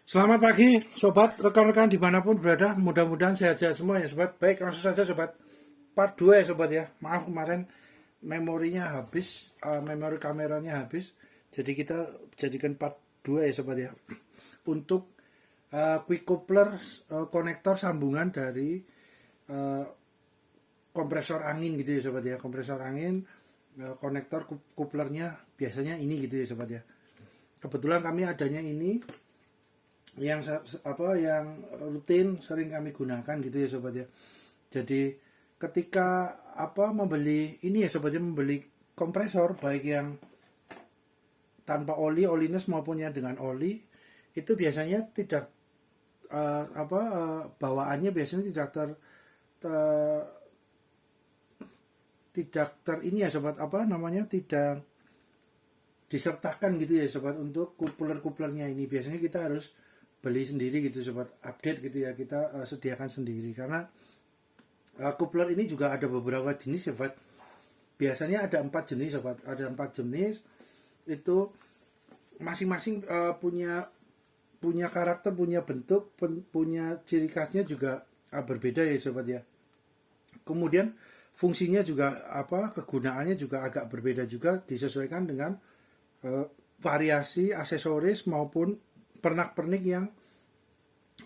Selamat pagi, sobat, rekan-rekan dimanapun berada. Mudah-mudahan sehat-sehat semua ya, sobat. Baik, langsung saja, sobat. Part 2 ya, sobat ya. Maaf kemarin memorinya habis, memori kameranya habis. Jadi kita jadikan part 2 ya, sobat ya. Untuk quick coupler konektor sambungan dari uh, kompresor angin gitu ya, sobat ya. Kompresor angin, konektor couplernya biasanya ini gitu ya, sobat ya. Kebetulan kami adanya ini yang yang rutin sering kami gunakan gitu ya, sobat ya. Jadi ketika membeli ini ya, sobat ya, membeli kompresor baik yang tanpa oli, olinis maupun yang dengan oli, itu biasanya tidak bawaannya biasanya ter- tidak ter ini ya, sobat, tidak disertakan gitu ya, sobat, untuk couplernya ini. Biasanya kita harus beli sendiri gitu, sobat, update gitu ya, kita sediakan sendiri karena coupler ini juga ada beberapa jenis, sobat. Biasanya ada 4 jenis, sobat, ada 4 jenis. Itu masing-masing punya karakter, punya bentuk, punya ciri khasnya juga berbeda ya, sobat ya. Kemudian fungsinya juga kegunaannya juga agak berbeda juga, disesuaikan dengan variasi aksesoris maupun pernak-pernik yang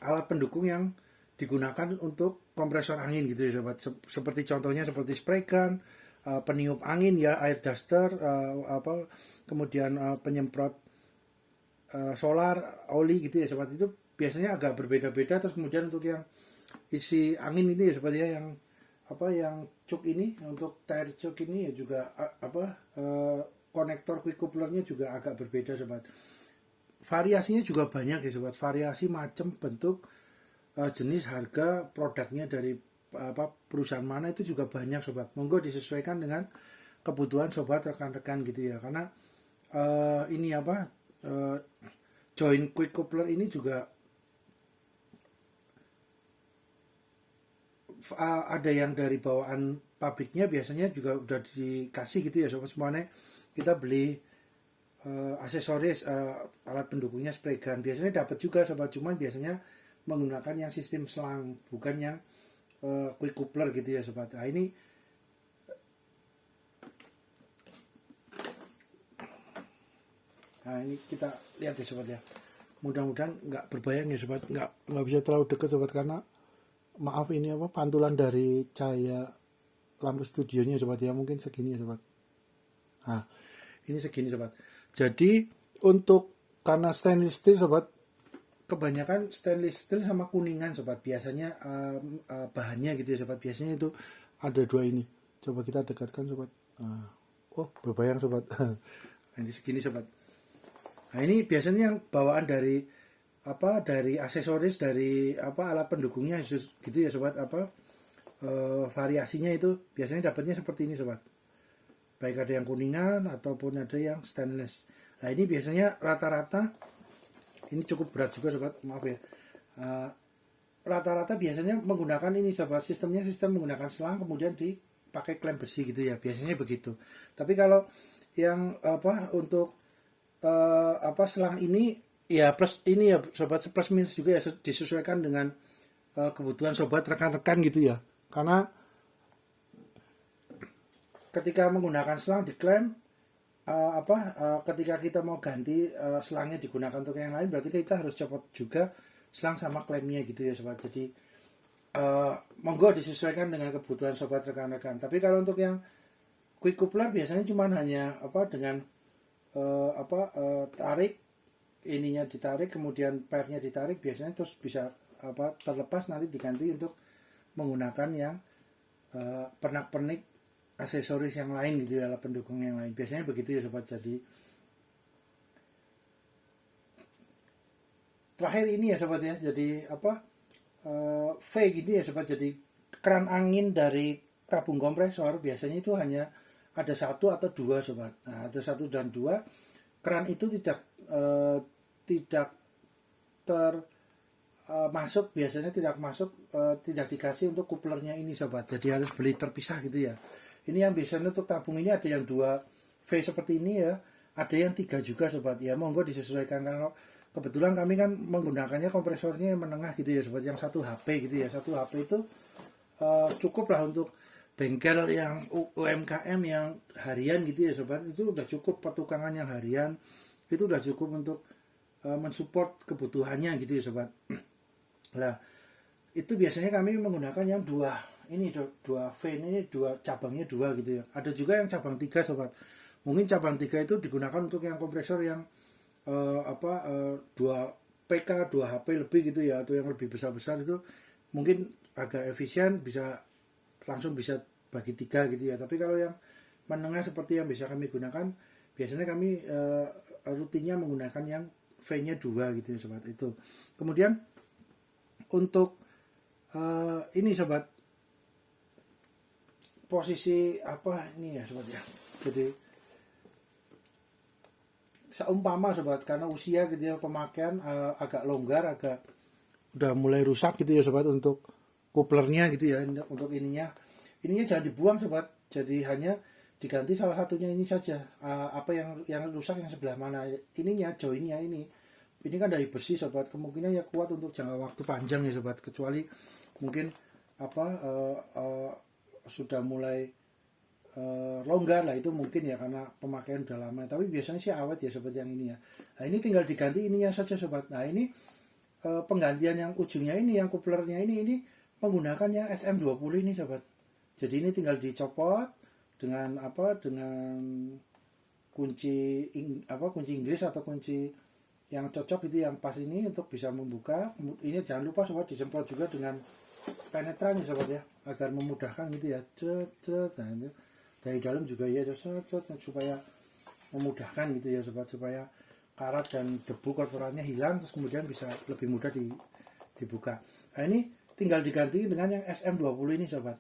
alat pendukung yang digunakan untuk kompresor angin gitu ya, sobat. Seperti contohnya seperti spray gun, peniup angin ya, air duster, kemudian penyemprot solar, oli gitu ya, sobat. Itu biasanya agak berbeda-beda. Terus kemudian untuk yang isi angin ini ya, sobat ya, yang cuk ini, untuk tire cuk ini ya juga konektor quick couplernya juga agak berbeda, sobat. Variasinya juga banyak ya, sobat. Variasi macam, bentuk, jenis, harga produknya dari perusahaan mana itu juga banyak, sobat. Monggo disesuaikan dengan kebutuhan sobat, rekan-rekan gitu ya. Karena ini joint quick coupler ini juga ada yang dari bawaan pabriknya, biasanya juga udah dikasih gitu ya, sobat. Semuanya kita beli aksesoris, alat pendukungnya, spray gun biasanya dapat juga, sobat. Cuman biasanya menggunakan yang sistem selang, bukan yang quick coupler gitu ya, sobat. Nah ini kita lihat ya, sobat ya. Mudah-mudahan nggak berbayang ya, sobat, nggak bisa terlalu dekat, sobat, karena maaf ini pantulan dari cahaya lampu studionya, sobat ya, mungkin segini ya, sobat. Nah ini segini, sobat. Jadi untuk, karena stainless steel, sobat, kebanyakan stainless steel sama kuningan, sobat, biasanya bahannya gitu ya, sobat. Biasanya itu ada dua ini. Coba kita dekatkan, sobat. Oh berbayang, sobat. Ini segini, sobat. Nah ini biasanya yang bawaan dari aksesoris, dari alat pendukungnya gitu ya, sobat. Variasinya itu biasanya dapatnya seperti ini, sobat. Baik ada yang kuningan ataupun ada yang stainless. Nah ini biasanya rata-rata, ini cukup berat juga, sobat, maaf ya. Rata-rata biasanya menggunakan ini, sobat. Sistem menggunakan selang, kemudian dipakai klem besi gitu ya, biasanya begitu. Tapi kalau yang untuk selang ini ya, plus ini ya, sobat, plus minus juga ya, disesuaikan dengan kebutuhan sobat, rekan-rekan gitu ya. Karena ketika menggunakan selang diklaim, ketika kita mau ganti selangnya digunakan untuk yang lain, berarti kita harus copot juga selang sama klaimnya gitu ya, sobat. Jadi monggo disesuaikan dengan kebutuhan sobat, rekan-rekan. Tapi kalau untuk yang quick coupler biasanya cuma hanya dengan tarik, ininya ditarik, kemudian pairnya ditarik, biasanya terus bisa terlepas, nanti diganti untuk menggunakan yang pernak-pernik aksesoris yang lain gitu ya, alat pendukung yang lain. Biasanya begitu ya, sobat. Jadi terakhir ini ya, sobat ya, jadi V gini ya, sobat. Jadi keran angin dari tabung kompresor biasanya itu hanya ada satu atau dua, sobat. Nah, ada satu dan dua. Keran itu tidak masuk, biasanya tidak masuk, tidak dikasih untuk couplernya ini, sobat. Jadi harus beli terpisah gitu ya. Ini yang biasanya untuk tabung ini ada yang 2 V seperti ini ya, ada yang 3 juga, sobat. Ya monggo disesuaikan. kebetulan kami kan menggunakannya kompresornya yang menengah gitu ya sobat, yang 1 HP gitu ya. 1 HP itu cukup lah untuk bengkel yang UMKM yang harian gitu ya sobat, itu udah cukup. Pertukangan yang harian itu udah cukup untuk mensupport kebutuhannya gitu ya sobat. Nah itu biasanya kami menggunakan yang dua fan ini, cabangnya dua gitu ya. Ada juga yang cabang 3 sobat. Mungkin cabang 3 itu digunakan untuk yang kompresor yang 2 PK 2 HP lebih gitu ya, atau yang lebih besar-besar itu mungkin agak efisien, langsung bisa bagi 3 gitu ya. Tapi kalau yang menengah seperti yang bisa kami gunakan, biasanya kami rutinnya menggunakan yang V-nya 2 gitu ya sobat. Itu kemudian untuk ini sobat, posisi ini ya sobat ya. Jadi seumpama sobat, karena usia gitu ya, pemakaian agak longgar, agak udah mulai rusak gitu ya sobat, untuk couplernya gitu ya, untuk ininya jangan dibuang sobat. Jadi hanya diganti salah satunya ini saja. Apa yang rusak yang sebelah mana, ininya, joinnya ini kan dari besi sobat, kemungkinan ya kuat untuk jangka waktu panjang ya sobat, kecuali mungkin sudah mulai longgar lah, itu mungkin ya karena pemakaian udah lama. Tapi biasanya sih awet ya sobat yang ini ya. Nah ini tinggal diganti ininya saja sobat. Nah ini penggantian yang ujungnya ini, yang couplernya ini menggunakan yang SM20 ini sobat. Jadi ini tinggal dicopot dengan kunci Inggris atau kunci yang cocok itu, yang pas ini untuk bisa membuka. Ini jangan lupa sobat disemprot juga dengan penetran ya sobat ya, agar memudahkan gitu ya. Nah, itu dari dalam juga ya, supaya memudahkan gitu ya sobat, supaya karat dan debu kotorannya hilang, terus kemudian bisa lebih mudah dibuka. Nah ini tinggal diganti dengan yang SM20 ini sobat.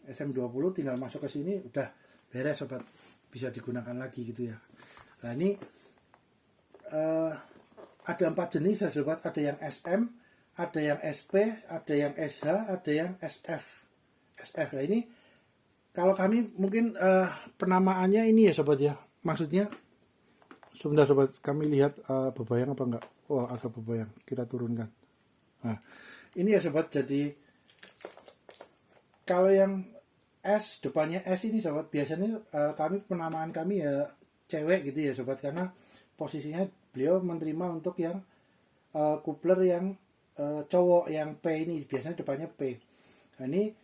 SM20 tinggal masuk ke sini, udah beres sobat, bisa digunakan lagi gitu ya. Nah ini ada 4 jenis ya sobat, ada yang SM, ada yang SP, ada yang SH, ada yang SF. Nah ini kalau kami mungkin penamaannya ini ya sobat ya, maksudnya sebentar sobat, kami lihat bebayang apa enggak. Oh agak bebayang, kita turunkan. Nah ini ya sobat, jadi kalau yang S, depannya S ini sobat, biasanya penamaan kami ya cewek gitu ya sobat, karena posisinya beliau menerima untuk yang coupler yang cowok, yang P ini biasanya depannya P. Nah ini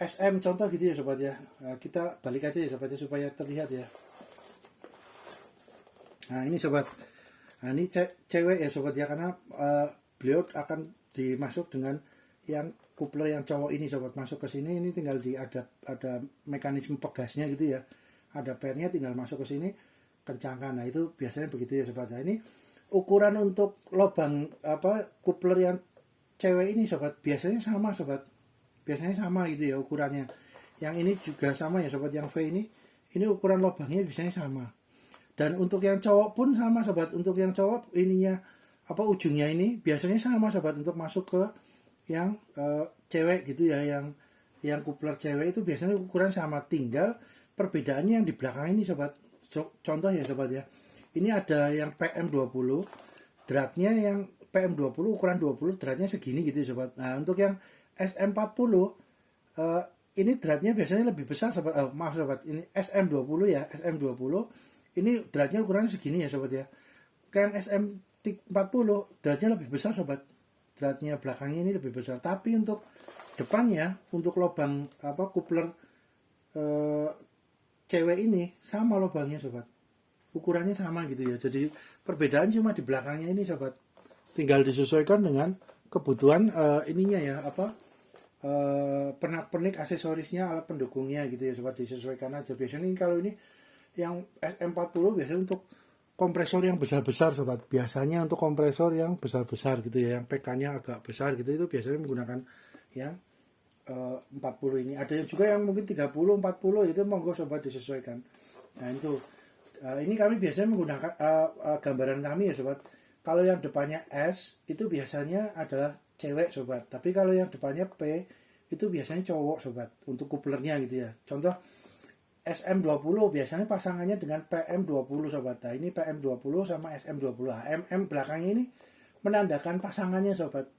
SM contoh gitu ya sobat ya. Nah, kita balik aja ya sobat ya, supaya terlihat ya. Nah ini sobat, nah ini cewek ya sobat ya, karena beliau akan dimasuk dengan yang coupler yang cowok ini sobat, masuk ke sini. Ini tinggal ada mekanisme pegasnya gitu ya, ada pernya, tinggal masuk ke sini, kencangkan. Nah itu biasanya begitu ya sobat. Nah ini ukuran untuk lubang coupler yang cewek ini sobat, biasanya sama sobat, biasanya sama gitu ya ukurannya. Yang ini juga sama ya sobat, yang V ini ukuran lubangnya biasanya sama. Dan untuk yang cowok pun sama sobat, untuk yang cowok ininya ujungnya ini biasanya sama sobat, untuk masuk ke yang cewek gitu ya, yang coupler cewek itu biasanya ukuran sama, tinggal perbedaannya yang di belakang ini sobat. Contoh ya sobat ya, ini ada yang PM20, dratnya yang PM20 ukuran 20, dratnya segini gitu ya sobat. Nah untuk yang SM40 ini dratnya biasanya lebih besar sobat. Maaf sobat, ini SM20 ya, SM20 ini dratnya ukurannya segini ya sobat ya. Kan SM40 dratnya lebih besar sobat, dratnya belakangnya ini lebih besar. Tapi untuk depannya, untuk lubang coupler cewek ini sama lubangnya sobat, ukurannya sama gitu ya. Jadi perbedaan cuma di belakangnya ini sobat, tinggal disesuaikan dengan kebutuhan ininya ya, pernak-pernik aksesorisnya, alat pendukungnya gitu ya sobat, disesuaikan aja. Biasanya kalau ini yang SM40 biasanya untuk kompresor yang besar-besar sobat, biasanya untuk kompresor yang besar-besar gitu ya, yang PK-nya agak besar gitu, itu biasanya menggunakan yang 40 ini. Ada yang juga yang mungkin 30, 40, itu monggo sobat disesuaikan. Nah itu ini kami biasanya menggunakan gambaran kami ya sobat. Kalau yang depannya S itu biasanya adalah cewek sobat, tapi kalau yang depannya P itu biasanya cowok sobat, untuk couplernya gitu ya. Contoh SM20 biasanya pasangannya dengan PM20 sobat. Nah ini PM20 sama SM20. MM belakangnya ini menandakan pasangannya sobat,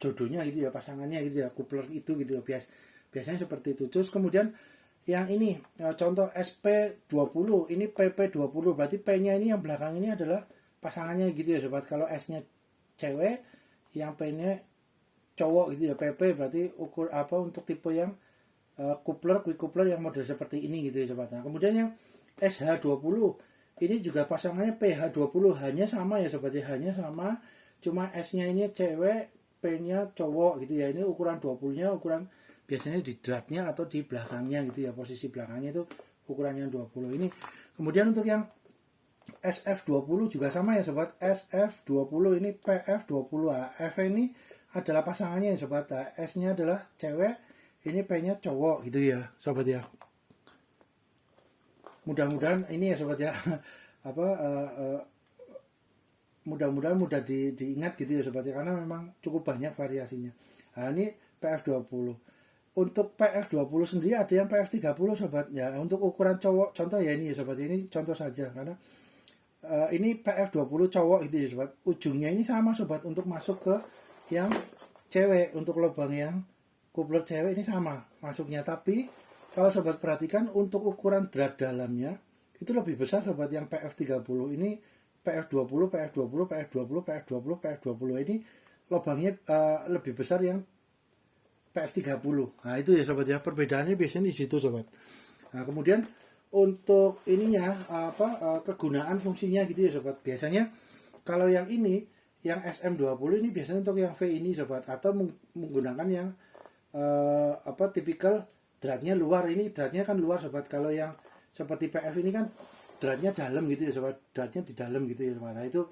jodohnya gitu ya, pasangannya gitu ya, coupler itu gitu ya, biasanya seperti itu. Terus kemudian yang ini contoh SP20, ini PP20, berarti P-nya ini yang belakang ini adalah pasangannya gitu ya sobat. Kalau S-nya cewek, yang P-nya cowok gitu ya, PP berarti ukur apa untuk tipe yang coupler, quick coupler yang model seperti ini gitu ya sobat. Nah, kemudian yang SH20 ini juga pasangannya PH20, hanya sama ya sobat ya, hanya sama, cuma S-nya ini cewek, P-nya cowok gitu ya. Ini ukuran 20-nya ukuran biasanya di dratnya atau di belakangnya gitu ya, posisi belakangnya itu ukurannya 20 ini. Kemudian untuk yang SF20 juga sama ya sobat, SF20 ini PF20. F ini adalah pasangannya ya sobat, S-nya adalah cewek, ini P-nya cowok gitu ya sobat ya. Mudah-mudahan ini ya sobat ya, apa mudah-mudahan mudah diingat gitu ya sobat ya, karena memang cukup banyak variasinya. Nah, ini PF20. Untuk PF20 sendiri ada yang PF30 sobat ya. Untuk ukuran cowok, contoh ya ini ya sobat, ini contoh saja karena ini PF20 cowok gitu ya sobat. Ujungnya ini sama sobat untuk masuk ke yang cewek, untuk lubang yang coupler cewek ini sama masuknya. Tapi kalau sobat perhatikan untuk ukuran drat dalamnya itu lebih besar sobat, yang PF30 ini PF20, PF20, PF20, PF20, PF20 ini lubangnya lebih besar yang PF30. Nah, itu ya sobat ya, perbedaannya biasanya di situ sobat. Nah, kemudian untuk ininya kegunaan fungsinya gitu ya sobat. Biasanya kalau yang ini yang SM20 ini biasanya untuk yang V ini sobat, atau menggunakan yang tipikal dratnya luar. Ini dratnya kan luar sobat. Kalau yang seperti PF ini kan dratnya dalam gitu ya sobat, dratnya di dalam gitu ya sobat. Nah, itu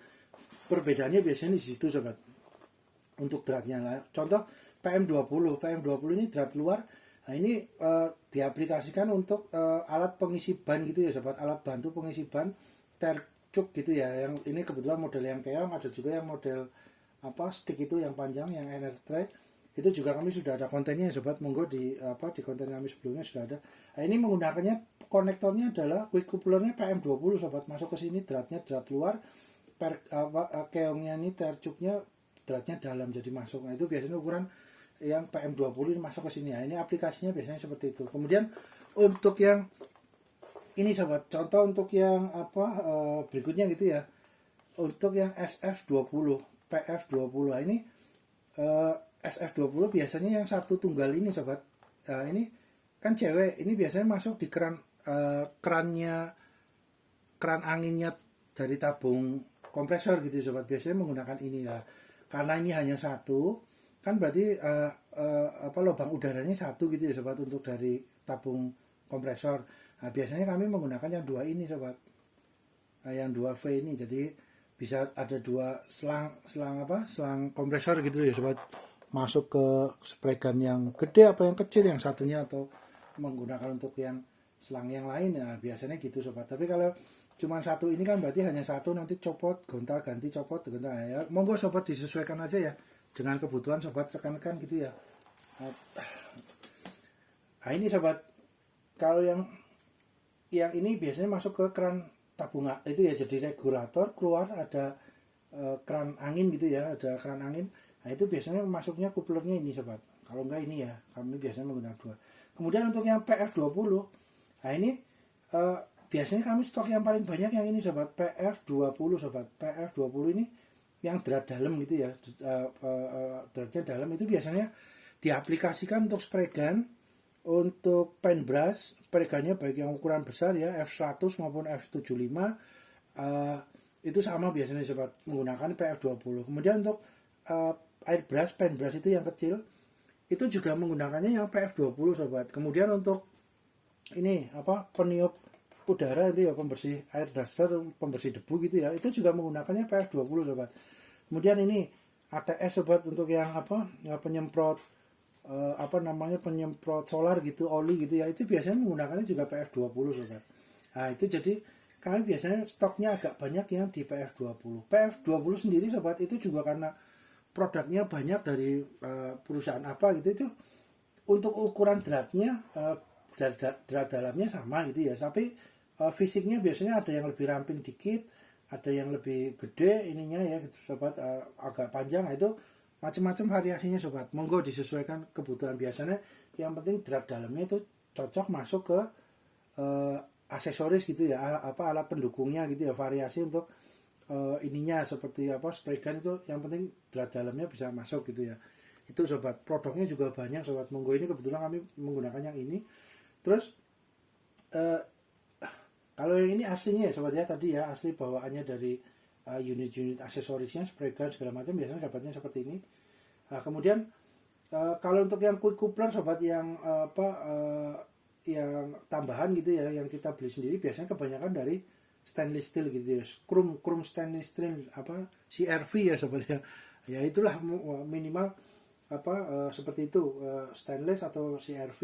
perbedaannya biasanya di situ sobat untuk dratnya. Nah, contoh PM20 ini drat luar. Nah, ini diaplikasikan untuk alat pengisi ban gitu ya sobat, alat bantu pengisi ban tercuk gitu ya. Yang ini kebetulan model yang keong, ada juga yang model stick itu yang panjang, yang enertre. Itu juga kami sudah ada kontennya ya sobat, monggo di konten kami sebelumnya sudah ada. Nah, ini menggunakannya konektornya adalah quick couplernya PM20 sobat, masuk ke sini dratnya drat luar, keongnya ini tercuknya dratnya dalam jadi masuk. Nah, itu biasanya ukuran yang PM20 ini masuk ke sini. Nah, ini aplikasinya biasanya seperti itu. Kemudian untuk yang ini sobat, contoh untuk yang berikutnya gitu ya. Untuk yang SF20, PF20. Nah, ini SF20 biasanya yang satu tunggal ini sobat. Nah, ini kan cewek, ini biasanya masuk di keran anginnya dari tabung kompresor gitu sobat. Biasanya menggunakan ini lah. Karena ini hanya satu, kan berarti lubang udaranya satu gitu ya sobat, untuk dari tabung kompresor. Nah, biasanya kami menggunakan yang dua ini sobat, yang 2V ini. Jadi bisa ada dua selang kompresor gitu ya sobat, masuk ke spregan yang gede apa yang kecil, yang satunya, atau menggunakan untuk yang selang yang lain. Nah, biasanya gitu sobat. Tapi kalau cuma satu ini kan berarti hanya satu, nanti copot gonta ganti, copot gonta. Ya monggo sobat disesuaikan aja ya dengan kebutuhan sobat rekan-rekan gitu ya. Nah, ini sobat, kalau yang ini biasanya masuk ke keran tabung itu ya, jadi regulator, keluar ada keran angin gitu ya, ada keran angin. Nah, itu biasanya masuknya couplernya ini sobat. Kalau enggak ini ya, kami biasanya menggunakan dua. Kemudian untuk yang PF20, nah ini biasanya kami stok yang paling banyak yang ini sobat, PF20 sobat. PF20 ini yang drat dalam gitu ya, dratnya dalam. Itu biasanya diaplikasikan untuk spray gun, untuk paintbrush, spray gunnya baik yang ukuran besar ya, F100 maupun F75, itu sama biasanya sobat, menggunakan PF20. Kemudian untuk airbrush, paintbrush itu yang kecil, itu juga menggunakannya yang PF20 sobat. Kemudian untuk ini peniup udara itu ya, pembersih air duster, pembersih debu gitu ya, itu juga menggunakannya PF20 sobat. Kemudian ini ATS sobat, untuk yang penyemprot penyemprot solar gitu, oli gitu ya, itu biasanya menggunakannya juga PF20 sobat. Nah, itu jadi kami biasanya stoknya agak banyak yang di PF20. PF20 sendiri sobat, itu juga karena produknya banyak dari perusahaan gitu, itu untuk ukuran dratnya, drat dalamnya sama gitu ya, tapi fisiknya biasanya ada yang lebih ramping dikit, ada yang lebih gede ininya ya gitu, sobat, agak panjang. Nah, itu macam-macam variasinya sobat, monggo disesuaikan kebutuhan. Biasanya yang penting drag dalamnya itu cocok masuk ke aksesoris gitu ya, apa alat pendukungnya gitu ya, variasi untuk ininya seperti apa spray gun, itu yang penting drag dalamnya bisa masuk gitu ya. Itu sobat, produknya juga banyak sobat, monggo. Ini kebetulan kami menggunakan yang ini. Terus kalau yang ini aslinya ya sobat ya, tadi ya asli bawaannya dari unit-unit aksesorisnya, spray gun segala macam, biasanya dapatnya seperti ini. Kemudian kalau untuk yang quick coupler sobat, yang yang tambahan gitu ya, yang kita beli sendiri, biasanya kebanyakan dari stainless steel gitu ya, chrome stainless steel, apa CRV ya sobat ya. Ya itulah minimal seperti itu, stainless atau CRV,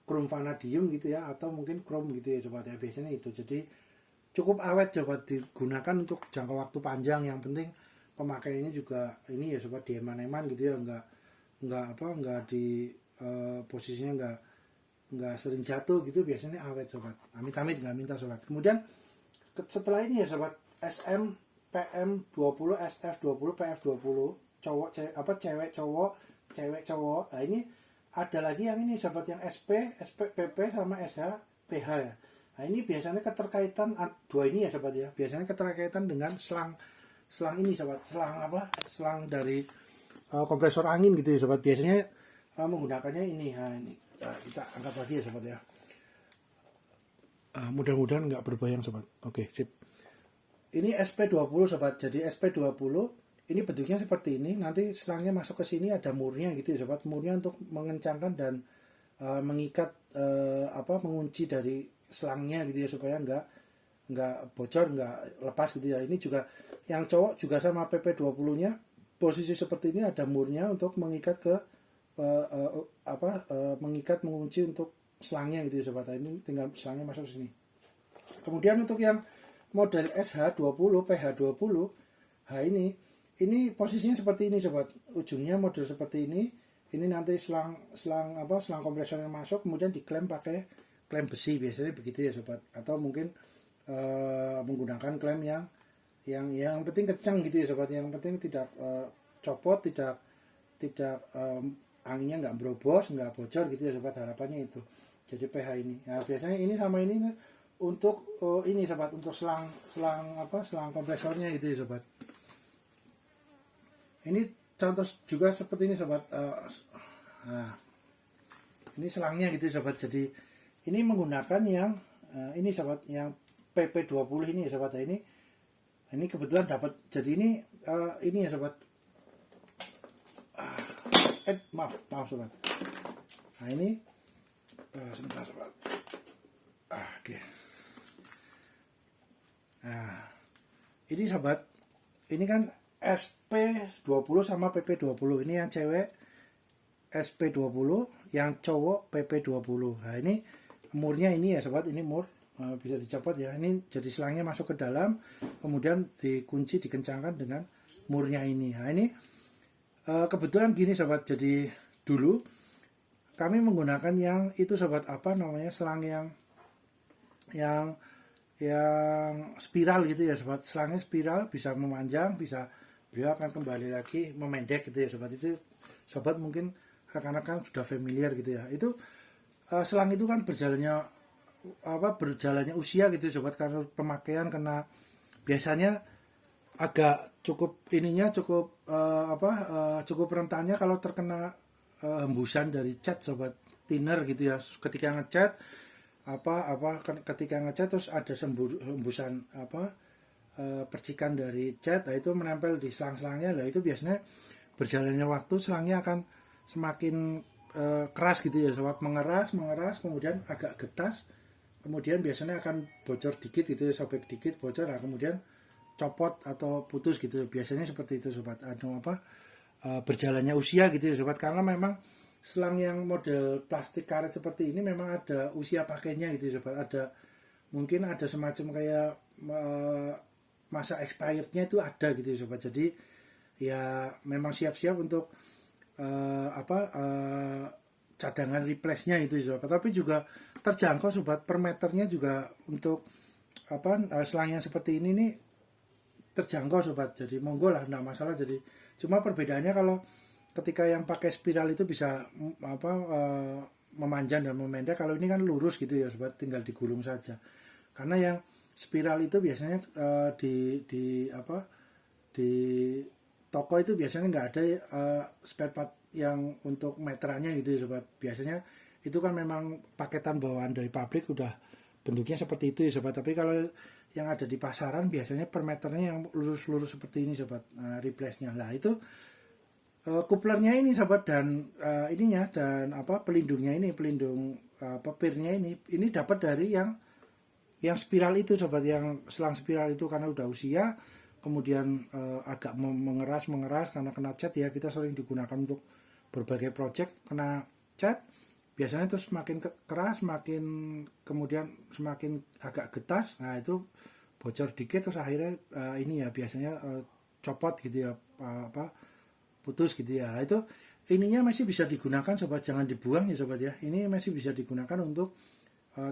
chrome vanadium gitu ya, atau mungkin chrome gitu ya sobat ya, biasanya itu. Jadi cukup awet sobat, digunakan untuk jangka waktu panjang. Yang penting pemakaiannya juga ini ya sobat, dieman-eman gitu ya, enggak di posisinya enggak sering jatuh gitu, biasanya awet sobat, amit-amit nggak minta sobat. Kemudian setelah ini ya sobat, SM PM20, SF20, PF20, cewek cowok. Nah ini ada lagi yang ini sobat, yang PP sama SH PH ya. Nah ini biasanya keterkaitan dua ini ya sobat ya, biasanya keterkaitan dengan selang ini sobat, selang dari kompresor angin gitu ya sobat. Biasanya menggunakannya ini. Nah ini kita angkat lagi ya sobat ya. Mudah-mudahan nggak berbayang sobat. Oke, sip. Ini SP20 sobat. Jadi SP20 ini bentuknya seperti ini. Nanti selangnya masuk ke sini, ada murnya gitu ya sobat. Murnya untuk mengencangkan dan mengikat mengunci dari selangnya gitu ya, supaya nggak bocor, nggak lepas gitu ya. Ini juga yang cowok juga sama PP20-nya. Posisi seperti ini, ada murnya untuk mengikat ke mengikat, mengunci untuk selangnya gitu ya sobat. Ini tinggal selangnya masuk sini. Kemudian untuk yang model SH20, PH20, ini posisinya seperti ini sobat. Ujungnya model seperti ini. Ini nanti selang kompresor yang masuk, kemudian diklem pakai klem besi, biasanya begitu ya sobat. Atau mungkin menggunakan klem yang penting kencang gitu ya sobat. Yang penting tidak copot, tidak anginnya nggak berobos, nggak bocor gitu ya sobat, harapannya itu. Jadi PH ini. Nah, biasanya ini sama ini untuk ini sobat, untuk selang kompresornya gitu ya sobat. Ini contoh juga seperti ini sobat. Nah, ini selangnya gitu ya sobat. Jadi ini menggunakan yang ini sobat, yang PP20 ini ya sobat. Ini kebetulan dapat. Jadi ini ya sobat. Maaf sobat. Nah ini sebentar sobat. Oke. Nah, ini sobat, ini kan SP20 sama PP20. Ini yang cewek SP20, yang cowok PP20. Nah ini murnya ini ya sobat, ini mur bisa dicopot ya. Ini jadi selangnya masuk ke dalam, kemudian dikunci, dikencangkan dengan murnya ini. Nah ini kebetulan gini sobat, jadi dulu kami menggunakan yang itu sobat, selang yang spiral gitu ya sobat. Selangnya spiral, bisa memanjang, beliau akan kembali lagi memendek gitu ya sobat. Itu sobat mungkin rekan-rekan sudah familiar gitu ya. Itu selang itu kan berjalannya usia gitu ya sobat, karena pemakaian, karena biasanya agak cukup rentannya kalau terkena hembusan dari cat sobat, thinner gitu ya. Ketika ngecat terus ada hembusan percikan dari cat, nah itu menempel di selang-selangnya. Lah itu biasanya berjalannya waktu selangnya akan semakin keras gitu ya sobat, mengeras, kemudian agak getas, kemudian biasanya akan bocor dikit gitu ya, sobek dikit, bocor, nah kemudian copot atau putus gitu. Biasanya seperti itu sobat. Berjalannya usia gitu ya sobat, karena memang selang yang model plastik karet seperti ini memang ada usia pakainya gitu ya sobat. Mungkin ada semacam kayak masa expirednya itu ada gitu ya sobat. Jadi ya memang siap-siap untuk cadangan replace-nya itu ya sobat. Tapi juga terjangkau sobat, per meternya juga untuk selang yang seperti ini nih terjangkau sobat. Jadi monggo lah, enggak masalah. Jadi cuma perbedaannya kalau ketika yang pakai spiral itu bisa memanjang dan memendek, kalau ini kan lurus gitu ya sobat, tinggal digulung saja. Karena yang spiral itu biasanya di toko itu biasanya nggak ada spare part yang untuk meterannya gitu ya sobat. Biasanya itu kan memang paketan bawaan dari pabrik udah bentuknya seperti itu ya sobat. Tapi kalau yang ada di pasaran biasanya per meternya yang lurus-lurus seperti ini sobat, replace-nya lah itu kuplernya ini sobat, dan ininya dan pelindungnya ini, pelindung pepirnya ini dapat dari yang spiral itu sobat, yang selang spiral itu karena udah usia, kemudian agak mengeras karena kena cat ya. Kita sering digunakan untuk berbagai project, kena cat biasanya terus semakin keras, kemudian semakin agak getas. Nah itu bocor dikit terus akhirnya ini ya biasanya copot gitu ya, putus gitu ya. Nah itu ininya masih bisa digunakan sobat, jangan dibuang ya sobat ya. Ini masih bisa digunakan untuk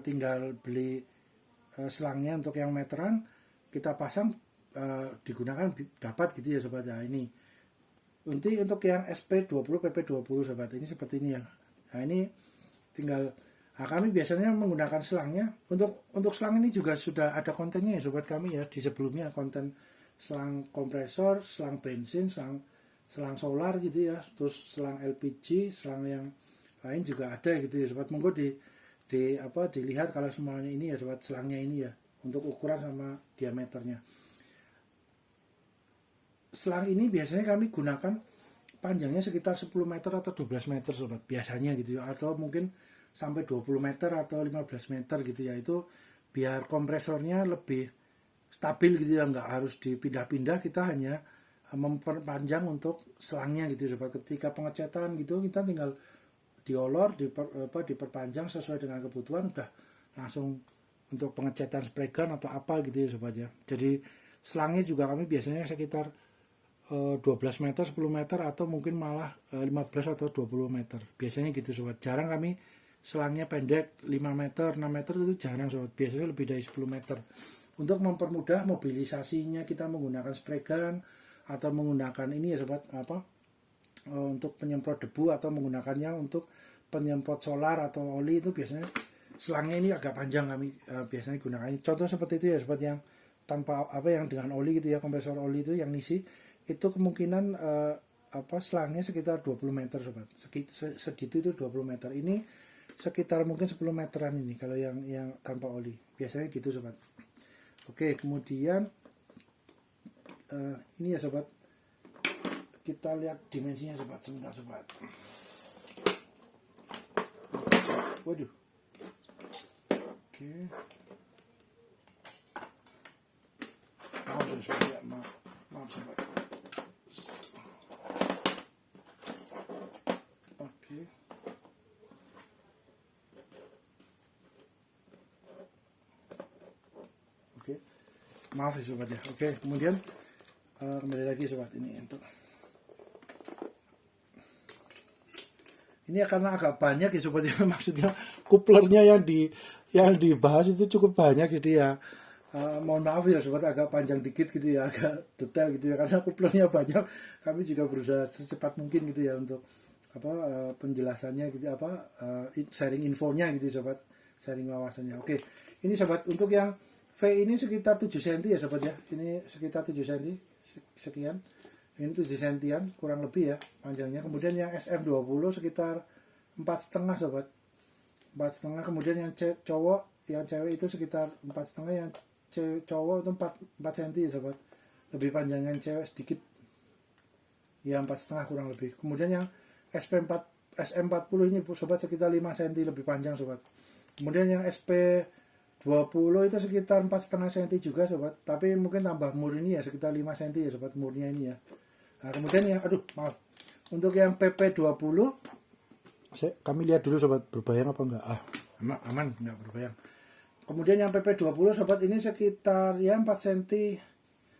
tinggal beli selangnya untuk yang meteran, kita pasang digunakan dapat gitu ya sobat ya. Ini untuk yang SP20 PP20 sobat, ini seperti ini ya. Nah ini tinggal kami biasanya menggunakan selangnya. Untuk selang ini juga sudah ada kontennya ya sobat kami ya, di sebelumnya konten selang kompresor, selang bensin, selang solar gitu ya, terus selang LPG, selang yang lain juga ada gitu ya sobat. Monggo dilihat kalau semuanya ini ya sobat, selangnya ini ya untuk ukuran sama diameternya. Selang ini biasanya kami gunakan panjangnya sekitar 10 meter atau 12 meter sobat biasanya gitu ya, atau mungkin sampai 20 meter atau 15 meter gitu ya. Itu biar kompresornya lebih stabil gitu ya, nggak harus dipindah-pindah, kita hanya memperpanjang untuk selangnya gitu sobat. Ketika pengecatan gitu kita tinggal diolor, diperpanjang sesuai dengan kebutuhan, udah langsung untuk pengecatan spray gun atau apa gitu ya sobat ya. Jadi selangnya juga kami biasanya sekitar 12 meter, 10 meter, atau mungkin malah 15 atau 20 meter biasanya gitu sobat. Jarang kami selangnya pendek 5 meter, 6 meter, itu jarang sobat. Biasanya lebih dari 10 meter. Untuk mempermudah mobilisasinya kita menggunakan spray gun atau menggunakan ini ya sobat, untuk penyemprot debu, atau menggunakannya untuk penyemprot solar atau oli, itu biasanya selangnya ini agak panjang kami biasanya gunakan. Contoh seperti itu ya sobat, yang tanpa yang dengan oli gitu ya, kompresor oli itu yang ngisi itu kemungkinan selangnya sekitar 20 meter sobat. Segitu itu 20 meter. Ini sekitar mungkin 10 meteran ini kalau yang tanpa oli. Biasanya gitu sobat. Oke, kemudian ini ya sobat. Kita lihat dimensinya sobat, sebentar sobat. Waduh. Oke. Maaf sobat. Oke. Maaf ya sobat ya. Oke, kemudian kembali lagi sobat, ini karena agak banyak ya sobat ya, maksudnya kuplernya yang dibahas itu cukup banyak, jadi ya mohon maaf ya sobat, agak panjang dikit gitu ya, agak detail gitu ya, karena kuplernya banyak. Kami juga berusaha secepat mungkin gitu ya untuk penjelasannya gitu, sharing infonya gitu sobat, sharing wawasannya. Oke, ini sobat, untuk yang V ini sekitar 7 cm ya sobat ya, ini sekitar 7 cm sekian, ini 7 cm kurang lebih ya panjangnya. Kemudian yang SM20 sekitar 4,5 sobat, 4,5. Kemudian yang cewek itu sekitar 4,5, yang cowok itu 4 cm ya sobat, lebih panjang yang cewek sedikit ya, 4,5 kurang lebih. Kemudian yang SM40 ini sobat sekitar 5 cm lebih panjang sobat. Kemudian yang SP20 itu sekitar 4,5 cm juga sobat, tapi mungkin tambah mur ini ya sekitar 5 cm ya sobat, murnya ini ya. Nah kemudian yang untuk yang PP20 kami lihat dulu sobat, berbayang apa enggak? Aman, enggak berbayang. Kemudian yang PP20 sobat, ini sekitar ya 4 cm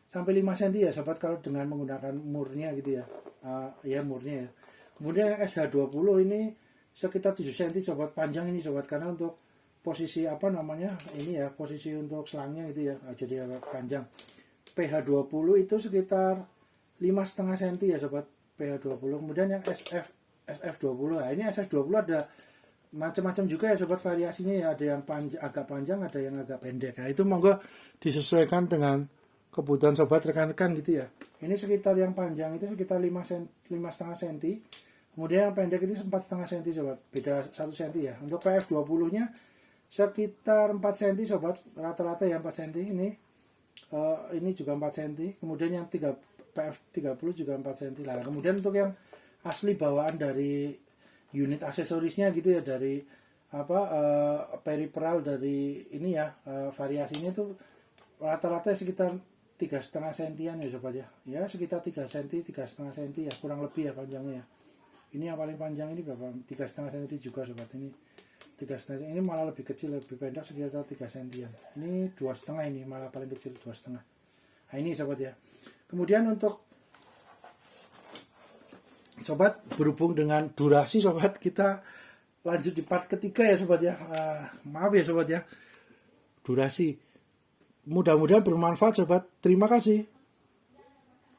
sampai 5 cm ya sobat, kalau dengan menggunakan murnya gitu ya. Ya murnya ya. Kemudian yang SH20 ini sekitar 7 cm sobat, panjang ini sobat, karena untuk posisi ini ya, posisi untuk selangnya gitu ya, jadi agak panjang. SPH20 itu sekitar 5,5 cm ya sobat, PH20. Kemudian yang SF20, nah ini SF20 ada macam-macam juga ya sobat variasinya ya, ada yang agak panjang, ada yang agak pendek. Nah itu monggo disesuaikan dengan kebutuhan sobat rekan-rekan gitu ya. Ini sekitar yang panjang itu sekitar 5,5 cm, kemudian yang pendek itu 4,5 cm sobat, beda 1 cm ya. Untuk PF20 nya sekitar 4 cm sobat, rata-rata ya 4 cm. Ini juga 4 cm, kemudian yang PF30 juga 4 cm lah. Kemudian untuk yang asli bawaan dari unit aksesorisnya gitu ya, dari peripheral dari ini ya, variasinya itu rata-rata sekitar 3,5 cm ya sobat ya. Ya sekitar 3 cm, 3,5 cm ya, kurang lebih ya panjangnya ya. Ini yang paling panjang ini berapa? 3,5 cm juga sobat. Ini 3,5, ini malah lebih kecil, lebih pendek sekitar 3 cm. Ini 2,5, ini malah paling kecil 2,5. Nah ini sobat ya. Kemudian untuk sobat, berhubung dengan durasi sobat, kita lanjut di part ketiga ya sobat ya. Maaf ya sobat ya, durasi. Mudah-mudahan bermanfaat sobat. Terima kasih.